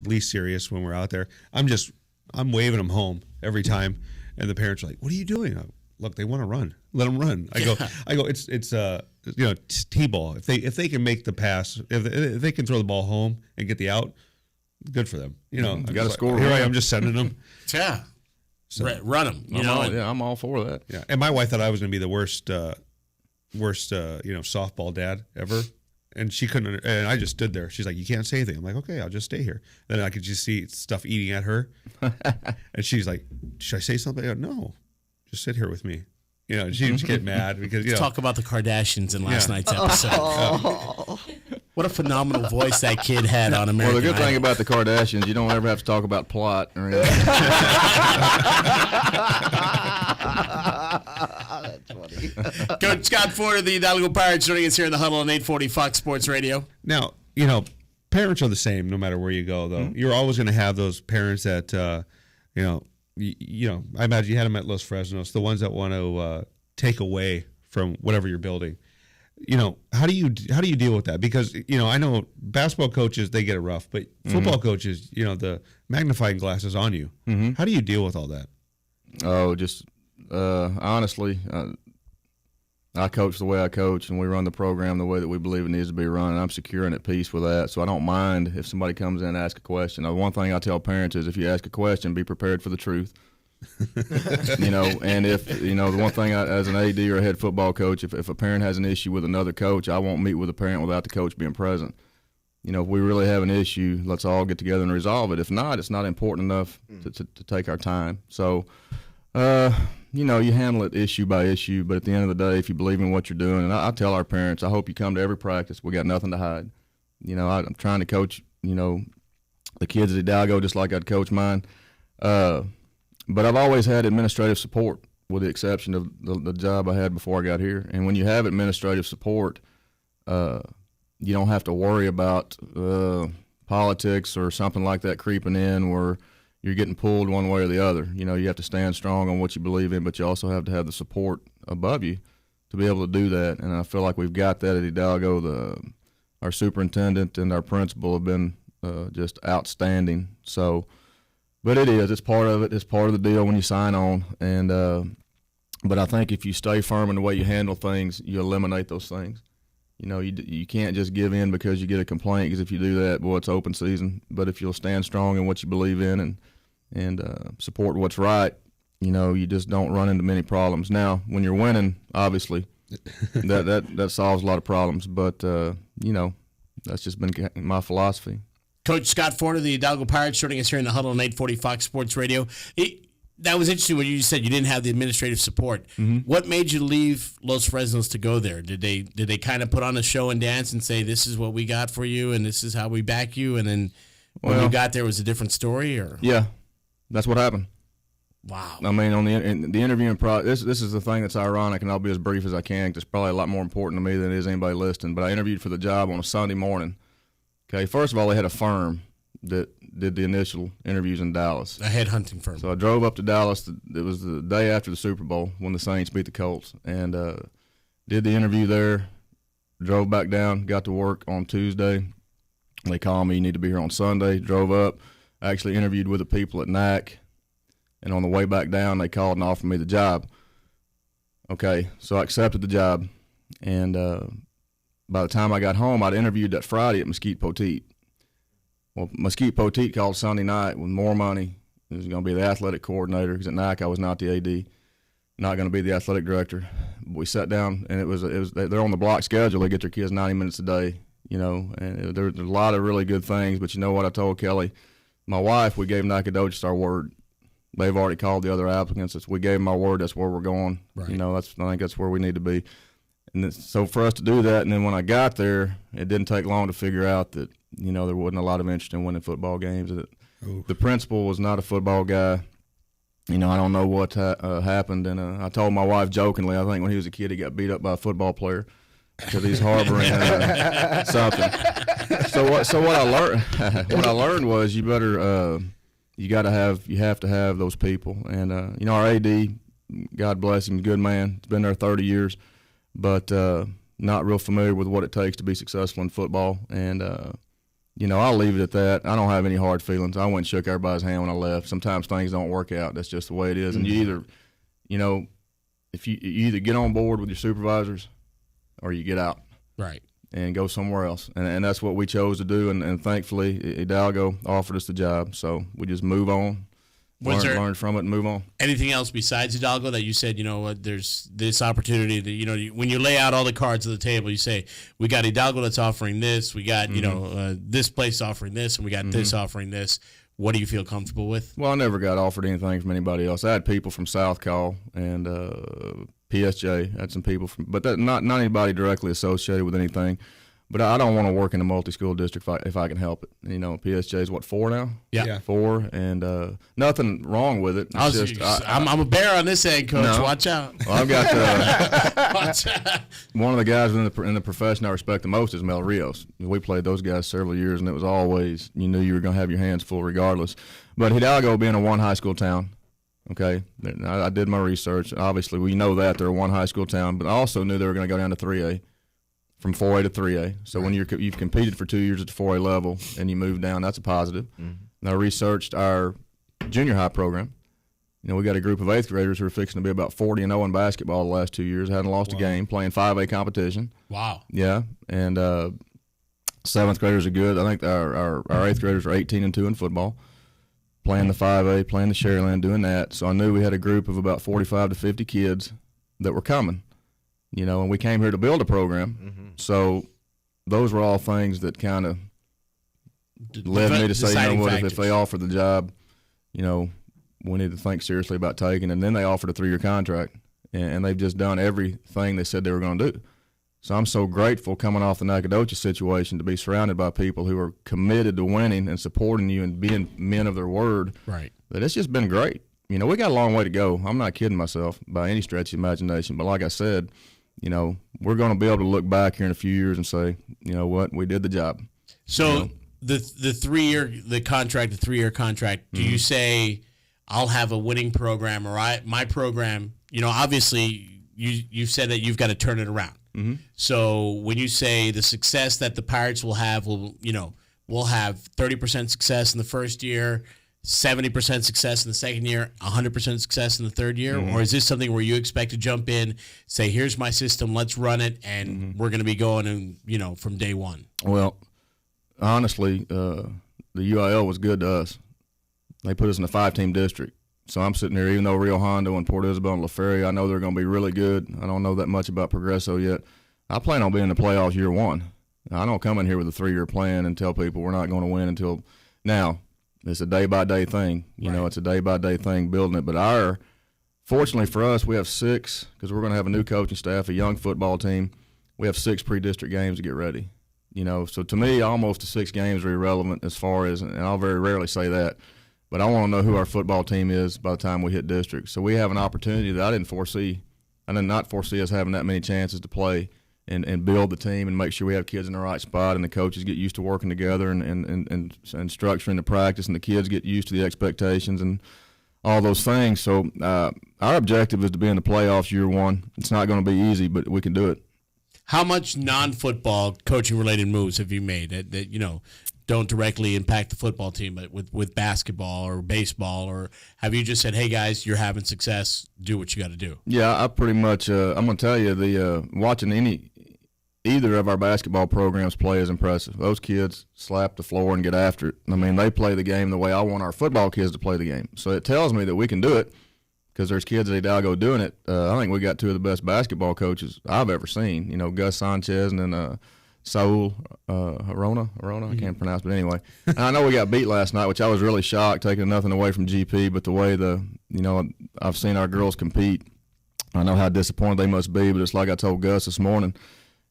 least serious when we're out there. I'm waving them home every time, and the parents are like, "What are you doing?" Look, they want to run. Let them run. I go. It's t-ball. If they can make the pass, if they can throw the ball home and get the out, good for them. You got to score. Here I am, just sending them. Yeah. So, run them. I'm all for that. Yeah. And my wife thought I was going to be the worst softball dad ever. And she couldn't, and I just stood there. She's like, "You can't say anything." I'm like, "Okay, I'll just stay here." Then I could just see stuff eating at her. And she's like, "Should I say something?" I go, "No, just sit here with me." And she just get mad because, Talk about the Kardashians in last night's episode. What a phenomenal voice that kid had on American Well, the good Idol. thing about the Kardashians, you don't ever have to talk about plot or anything. That's funny. Coach Scott Ford of the Hidalgo Pirates joining us here in the Huddle on 840 Fox Sports Radio. Now, parents are the same no matter where you go, though. You're always going to have those parents that, I imagine you had them at Los Fresnos, the ones that want to take away from whatever you're building. How do you deal with that? Because, I know basketball coaches, they get it rough, but football coaches, the magnifying glass is on you. Mm-hmm. How do you deal with all that? Oh, just honestly, I coach the way I coach, and we run the program the way that we believe it needs to be run, and I'm secure and at peace with that. So I don't mind if somebody comes in and asks a question. One thing I tell parents is if you ask a question, be prepared for the truth. And if, the one thing as an AD or a head football coach, if a parent has an issue with another coach, I won't meet with a parent without the coach being present. If we really have an issue, let's all get together and resolve it. If not, it's not important enough to take our time. So, you handle it issue by issue, but at the end of the day, if you believe in what you're doing, and I tell our parents, I hope you come to every practice. We got nothing to hide. I'm trying to coach, the kids at Hidalgo just like I'd coach mine. But I've always had administrative support, with the exception of the job I had before I got here. And when you have administrative support, you don't have to worry about politics or something like that creeping in where you're getting pulled one way or the other. You have to stand strong on what you believe in, but you also have to have the support above you to be able to do that. And I feel like we've got that at Hidalgo. Our superintendent and our principal have been just outstanding. So, but it's part of it. It's part of the deal when you sign on. And but I think if you stay firm in the way you handle things, you eliminate those things. You can't just give in because you get a complaint, because if you do that, boy, it's open season. But if you'll stand strong in what you believe in and support what's right, you just don't run into many problems. Now, when you're winning, obviously, that solves a lot of problems. But, that's just been my philosophy. Coach Scott Ford of the Hidalgo Pirates joining us here in the Huddle on 840 Fox Sports Radio. That was interesting when you said you didn't have the administrative support. Mm-hmm. What made you leave Los Fresnos to go there? Did they kind of put on a show and dance and say, "This is what we got for you, and this is how we back you"? And then when you got there, it was a different story, or yeah, that's what happened. Wow. I mean, on the interviewing process, this is the thing that's ironic, and I'll be as brief as I can. 'Cause it's probably a lot more important to me than it is anybody listening. But I interviewed for the job on a Sunday morning. Okay, first of all, they had a firm that did the initial interviews in Dallas. A headhunting firm. So I drove up to Dallas. It was the day after the Super Bowl when the Saints beat the Colts, and did the interview there. Drove back down, got to work on Tuesday. They called me, "You need to be here on Sunday." Drove up, actually interviewed with the people at NAC, and on the way back down, they called and offered me the job. Okay, so I accepted the job, and by the time I got home, I'd interviewed that Friday at Mesquite Poteet. Well, Mesquite Poteet called Sunday night with more money. It was going to be the athletic coordinator, because at NAC I was not the AD, not going to be the athletic director. We sat down, and they're on the block schedule. They get their kids 90 minutes a day, and there's a lot of really good things. But you know what I told Kelly? My wife, we gave Nacogdoches our word. They've already called the other applicants. We gave them our word. That's where we're going. Right. I think that's where we need to be. And so for us to do that, and then when I got there, it didn't take long to figure out that, there wasn't a lot of interest in winning football games. The principal was not a football guy. I don't know what happened. And I told my wife jokingly, I think when he was a kid, he got beat up by a football player because he's harboring something. So what I learned was you have to have those people. And, our AD, God bless him, good man. He's been there 30 years. But not real familiar with what it takes to be successful in football. And, I'll leave it at that. I don't have any hard feelings. I went and shook everybody's hand when I left. Sometimes things don't work out. That's just the way it is. And you either, if you either get on board with your supervisors or you get out. Right. And go somewhere else. And that's what we chose to do. And thankfully, Hidalgo offered us the job. So we just move on, learn from it, and move on. Anything else besides Hidalgo that you said, there's this opportunity that, when you lay out all the cards on the table, you say, we got Hidalgo that's offering this, we got, this place offering this, and we got this offering this. What do you feel comfortable with? Well, I never got offered anything from anybody else. I had people from South call and PSJ. I had some people but not anybody directly associated with anything. But I don't want to work in a multi-school district if I can help it. PSJ is 4 now? Yeah. 4, and nothing wrong with it. I'm a bear on this end, Coach. No. Watch out. Well, I've got watch out. One of the guys in the profession I respect the most is Mel Rios. We played those guys several years, and it was always, you knew you were going to have your hands full regardless. But Hidalgo being a one high school town, okay, I did my research. Obviously, we know that they're a one high school town, but I also knew they were going to go down to 3A. From 4A to 3A. So when you've competed for 2 years at the 4A level and you move down, that's a positive. And I researched our junior high program. We got a group of 8th graders who are fixing to be about 40-0 in basketball the last 2 years. Hadn't lost a game, playing 5A competition. Wow. Yeah. And 7th graders are good. I think our 8th graders are 18-2 in football, playing the 5A, playing the Sharyland, doing that. So I knew we had a group of about 45 to 50 kids that were coming. And we came here to build a program. So those were all things that kind of led me to say, if they offer the job, we need to think seriously about taking. And then they offered a 3-year contract, and they've just done everything they said they were going to do. So I'm so grateful coming off the Nacogdoches situation to be surrounded by people who are committed to winning and supporting you and being men of their word. Right. But it's just been great. We got a long way to go. I'm not kidding myself by any stretch of the imagination. But like I said, we're going to be able to look back here in a few years and say, what, we did the job. So the 3-year contract, do you say I'll have a winning program or my program, obviously you've said that you've got to turn it around. So when you say the success that the Pirates will have, we'll have 30% success in the first year, 70% success in the second year, 100% success in the third year? Or is this something where you expect to jump in, say, here's my system, let's run it, and we're going to be going from day one? Well, honestly, the UIL was good to us. They put us in a 5-team district. So I'm sitting here, even though Rio Hondo and Port Isabel and La Feria, I know they're going to be really good. I don't know that much about Progresso yet. I plan on being in the playoffs year one. I don't come in here with a 3-year plan and tell people we're not going to win until now. It's a day-by-day thing. It's a day-by-day thing building it. But fortunately for us, we have 6, because we're going to have a new coaching staff, a young football team. We have 6 pre-district games to get ready. So to me, almost the 6 games are irrelevant as far as, and I'll very rarely say that, but I want to know who our football team is by the time we hit district. So we have an opportunity that I didn't foresee. I did not foresee us having that many chances to play and build the team and make sure we have kids in the right spot and the coaches get used to working together and structuring the practice and the kids get used to the expectations and all those things. So our objective is to be in the playoffs year one. It's not going to be easy, but we can do it. How much non-football coaching-related moves have you made that don't directly impact the football team, but with basketball or baseball, or have you just said, hey, guys, you're having success, do what you got to do? Yeah, I pretty much I'm going to tell you, watching either of our basketball programs play is impressive. Those kids slap the floor and get after it. I mean, they play the game the way I want our football kids to play the game. So it tells me that we can do it because there's kids at Hidalgo doing it. I think we got 2 of the best basketball coaches I've ever seen, Gus Sanchez and then Saul Arona, I can't pronounce, but anyway. And I know we got beat last night, which I was really shocked, taking nothing away from GP, but the way I've seen our girls compete, I know how disappointed they must be, but it's like I told Gus this morning,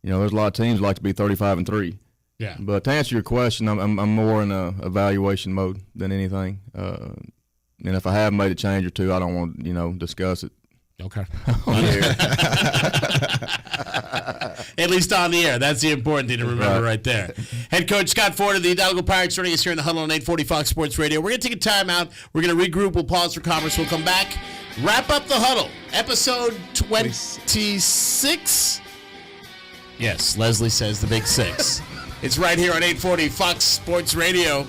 there's a lot of teams like to be 35-3. Yeah. But to answer your question, I'm more in a evaluation mode than anything. And if I have made a change or two, I don't want to, discuss it. Okay. On the air. At least on the air. That's the important thing to remember right there. Head coach Scott Ford of the Hidalgo Pirates joining us here in the Huddle on 840 Fox Sports Radio. We're going to take a timeout. We're going to regroup. We'll pause for commerce. We'll come back. Wrap up the Huddle. Episode 26. Yes, Leslie says the big 6. It's right here on 840 Fox Sports Radio.